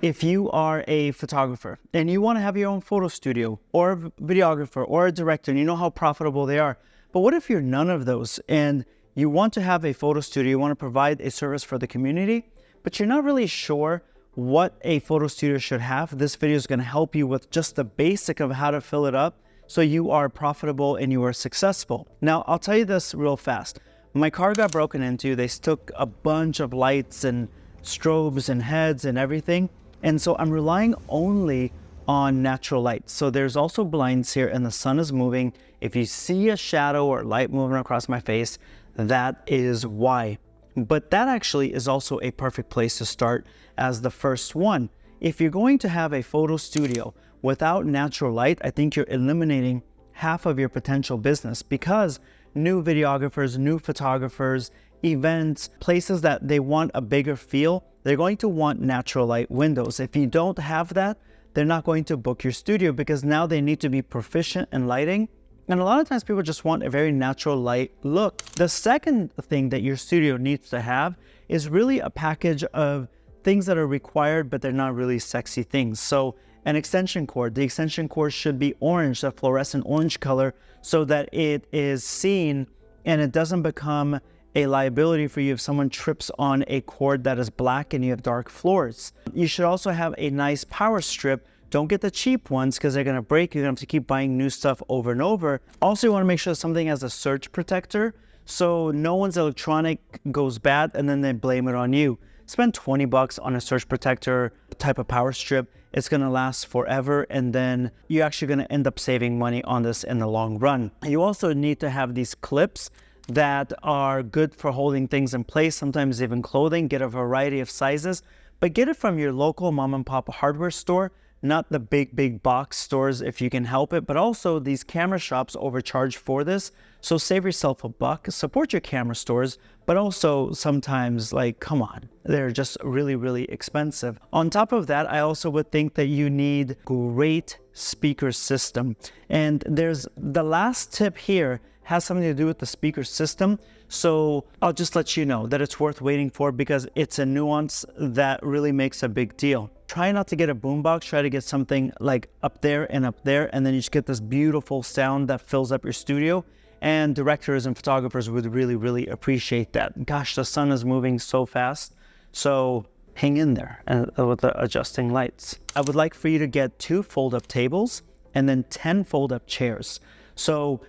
If you are a photographer and you want to have your own photo studio or a videographer or a director and you know how profitable they are, but what if you're none of those and you want to have a photo studio, you want to provide a service for the community, but you're not really sure what a photo studio should have? This video is going to help you with just the basic of how to fill it up so you are profitable and you are successful. Now, I'll tell you this real fast. My car got broken into. They took a bunch of lights and strobes and heads and everything. And so I'm relying only on natural light. So there's also blinds here and the sun is moving. If you see a shadow or light moving across my face, that is why. But that actually is also a perfect place to start as the first one. If you're going to have a photo studio without natural light, I think you're eliminating half of your potential business, because new videographers, new photographers, events, places that they want a bigger feel, they're going to want natural light windows. If you don't have that, they're not going to book your studio because now they need to be proficient in lighting. And a lot of times people just want a very natural light look. The second thing that your studio needs to have is really a package of things that are required, but they're not really sexy things. So an extension cord, the extension cord should be orange, a fluorescent orange color, so that it is seen and it doesn't become a liability for you if someone trips on a cord that is black and you have dark floors. You should also have a nice power strip. Don't get the cheap ones because they're gonna break. You're gonna have to keep buying new stuff over and over. Also, you wanna make sure something has a surge protector so no one's electronic goes bad and then they blame it on you. Spend 20 bucks on a surge protector type of power strip. It's gonna last forever, and then you're actually gonna end up saving money on this in the long run. You also need to have these clips that are good for holding things in place, sometimes even clothing. Get a variety of sizes, but get it from your local mom and pop hardware store, not the big box stores if you can help it. But also these camera shops overcharge for this, so save yourself a buck, support your camera stores, but also sometimes, like, come on, they're just really expensive. On top of that, I also would think that you need great speaker system. And there's the last tip here has something to do with the speaker system. So I'll just let you know that it's worth waiting for because it's a nuance that really makes a big deal. Try not to get a boombox, try to get something like up there, and then you just get this beautiful sound that fills up your studio. And directors and photographers would really appreciate that. Gosh, the sun is moving so fast. So hang in there with the adjusting lights. I would like for you to get 2 fold-up tables and then 10 fold-up chairs. So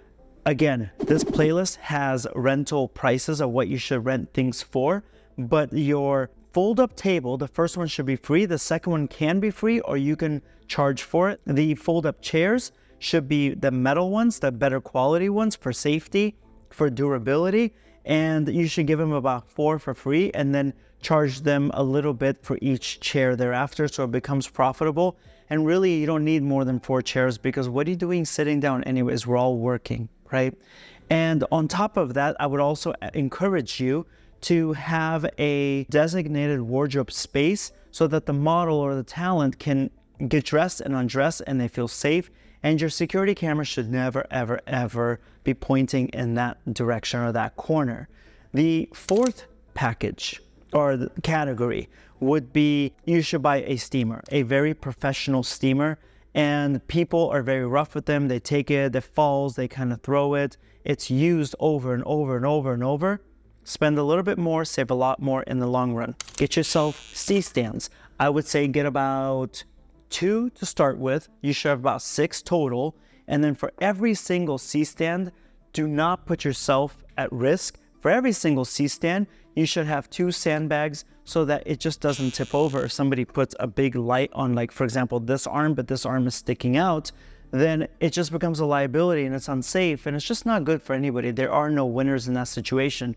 again, this playlist has rental prices of what you should rent things for, but your fold-up table, the first one should be free, the second one can be free, or you can charge for it. The fold-up chairs should be the metal ones, the better quality ones for safety, for durability, and you should give them about 4 for free and then charge them a little bit for each chair thereafter so it becomes profitable. And really, you don't need more than 4 chairs because what are you doing sitting down anyways? We're all working, right? And on top of that, I would also encourage you to have a designated wardrobe space so that the model or the talent can get dressed and undressed and they feel safe. And your security camera should never, ever be pointing in that direction or that corner. The fourth package or the category would be you should buy a steamer, a very professional steamer. And people are very rough with them. They take it, it falls, they kind of throw it. It's used over and over. Spend a little bit more, save a lot more in the long run. Get yourself C-stands. I would say get about 2 to start with. You should have about 6 total. And then for every single C-stand, do not put yourself at risk. For every single C-stand, you should have 2 sandbags so that it just doesn't tip over. If somebody puts a big light on, like for example, this arm, but this arm is sticking out, then it just becomes a liability and it's unsafe and it's just not good for anybody. There are no winners in that situation.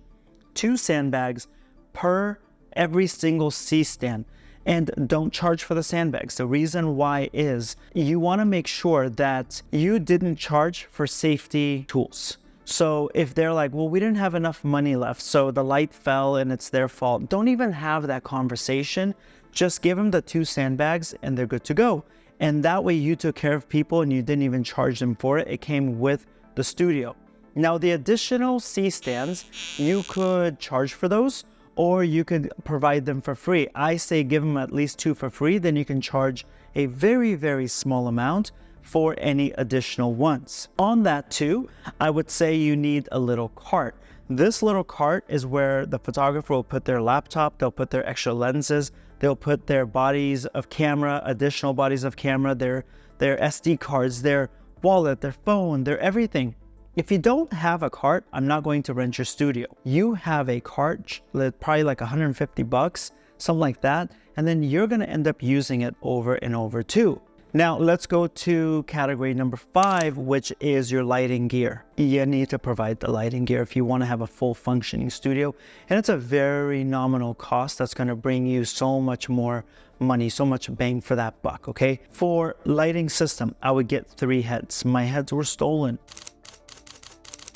2 sandbags per every single C-stand. And don't charge for the sandbags. The reason why is you want to make sure that you didn't charge for safety tools. So if they're like, well, we didn't have enough money left, so the light fell and it's their fault, don't even have that conversation. Just give them the 2 sandbags and they're good to go. And that way you took care of people and you didn't even charge them for it. It came with the studio. Now the additional C-stands, you could charge for those, or you could provide them for free. I say give them at least 2 for free, then you can charge a very, very small amount for any additional ones. On that too, I would say you need a little cart. This little cart is where the photographer will put their laptop, they'll put their extra lenses, they'll put their bodies of camera, additional bodies of camera, their SD cards, their wallet, their phone, their everything. If you don't have a cart, I'm not going to rent your studio. You have a cart, probably like 150 bucks, something like that, and then you're gonna end up using it over and over too. Now let's go to category number 5, which is your lighting gear. You need to provide the lighting gear if you want to have a full functioning studio. And it's a very nominal cost that's going to bring you so much more money, so much bang for that buck, okay? For lighting system, I would get 3 heads. My heads were stolen,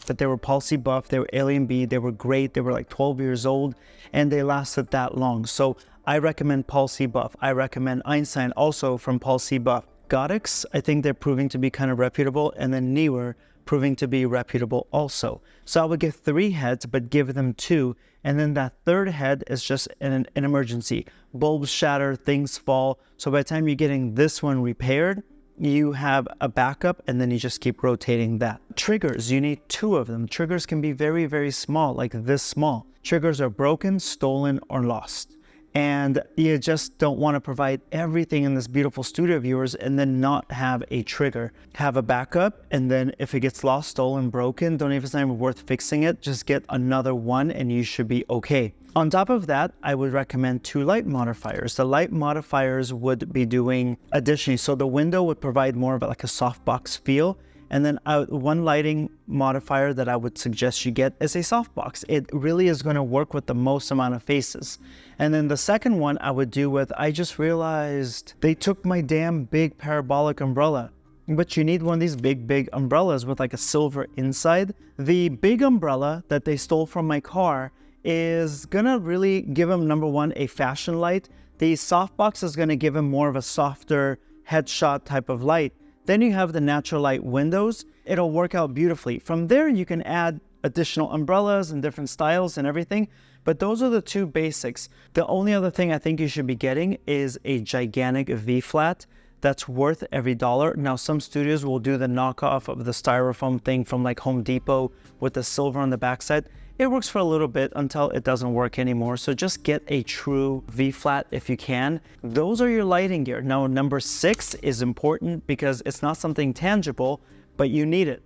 but they were Policy Buff, they were Alien B, they were great, they were like 12 years old, and they lasted that long. So I recommend Policy Buff. I recommend Einstein, also from Policy Buff. Goddix, I think they're proving to be kind of reputable, and then Newer proving to be reputable also. So I would get 3 heads, but give them 2, and then that 3rd head is just an emergency. Bulbs shatter, things fall, so by the time you're getting this one repaired, you have a backup, and then you just keep rotating that. Triggers, you need 2 of them. Triggers can be very, very small, like this small. Triggers are broken, stolen, or lost. And you just don't want to provide everything in this beautiful studio of yours and then not have a trigger. Have a backup, and then if it gets lost, stolen, broken, don't even, it's not even worth fixing it, just get another one and you should be okay. On top of that, I would recommend 2 light modifiers. The light modifiers would be doing additionally, so the window would provide more of like a softbox feel. And then one lighting modifier that I would suggest you get is a softbox. It really is going to work with the most amount of faces. And then the second one I would do with, I just realized they took my damn big parabolic umbrella. But you need one of these big umbrellas with like a silver inside. The big umbrella that they stole from my car is gonna really give them, number 1, a fashion light. The softbox is gonna give them more of a softer headshot type of light. Then you have the natural light windows. It'll work out beautifully. From there, you can add additional umbrellas and different styles and everything. But those are the 2 basics. The only other thing I think you should be getting is a gigantic V-flat that's worth every dollar. Now, some studios will do the knockoff of the styrofoam thing from like Home Depot with the silver on the backside. It works for a little bit until it doesn't work anymore. So just get a true V-flat if you can. Those are your lighting gear. Now, number 6 is important because it's not something tangible, but you need it.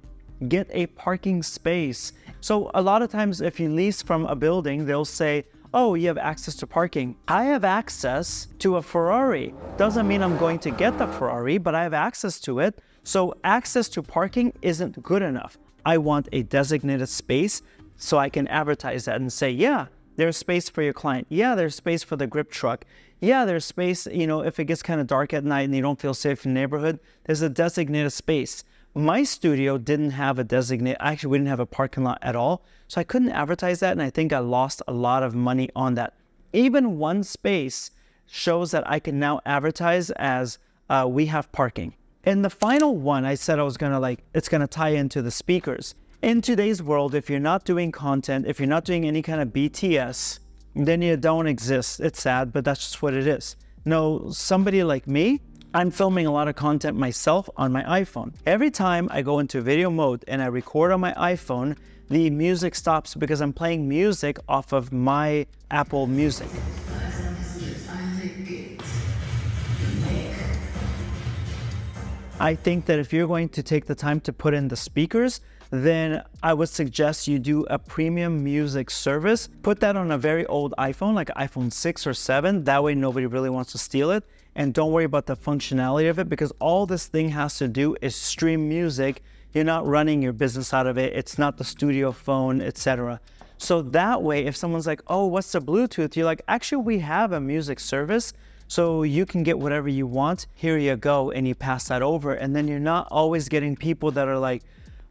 Get a parking space. So a lot of times if you lease from a building, they'll say, oh, you have access to parking. I have access to a Ferrari. Doesn't mean I'm going to get the Ferrari, but I have access to it. So access to parking isn't good enough. I want a designated space so I can advertise that and say, yeah, there's space for your client. Yeah, there's space for the grip truck. Yeah, there's space, you know, if it gets kind of dark at night and you don't feel safe in the neighborhood, there's a designated space. My studio didn't have a designated, actually we didn't have a parking lot at all. So I couldn't advertise that, and I think I lost a lot of money on that. Even one space shows that I can now advertise as we have parking. And the final one, I said I was gonna it's gonna tie into the speakers. In today's world, if you're not doing content, if you're not doing any kind of BTS, then you don't exist. It's sad, but that's just what it is. No, somebody like me, I'm filming a lot of content myself on my iPhone. Every time I go into video mode and I record on my iPhone, the music stops because I'm playing music off of my Apple Music. I think that if you're going to take the time to put in the speakers, then I would suggest you do a premium music service. Put that on a very old iPhone, like iPhone 6 or 7. That way nobody really wants to steal it. And don't worry about the functionality of it, because all this thing has to do is stream music. You're not running your business out of it. It's not the studio phone, etc. So that way, if someone's like, oh, what's the Bluetooth? You're like, actually, we have a music service. So you can get whatever you want. Here you go. And you pass that over. And then you're not always getting people that are like,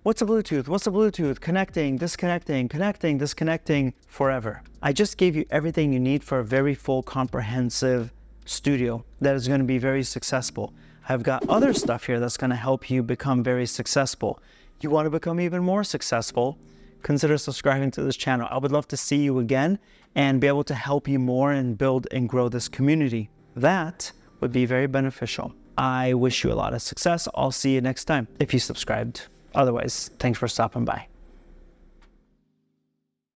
what's a Bluetooth? What's a Bluetooth? Connecting, disconnecting, connecting, disconnecting forever. I just gave you everything you need for a very full, comprehensive studio that is going to be very successful. I've got other stuff here that's going to help you become very successful. You want to become even more successful? consider subscribing to this channel. I would love to see you again and be able to help you more and build and grow this community. That would be very beneficial. I wish you a lot of success. I'll see you next time if you subscribed. Otherwise, thanks for stopping by.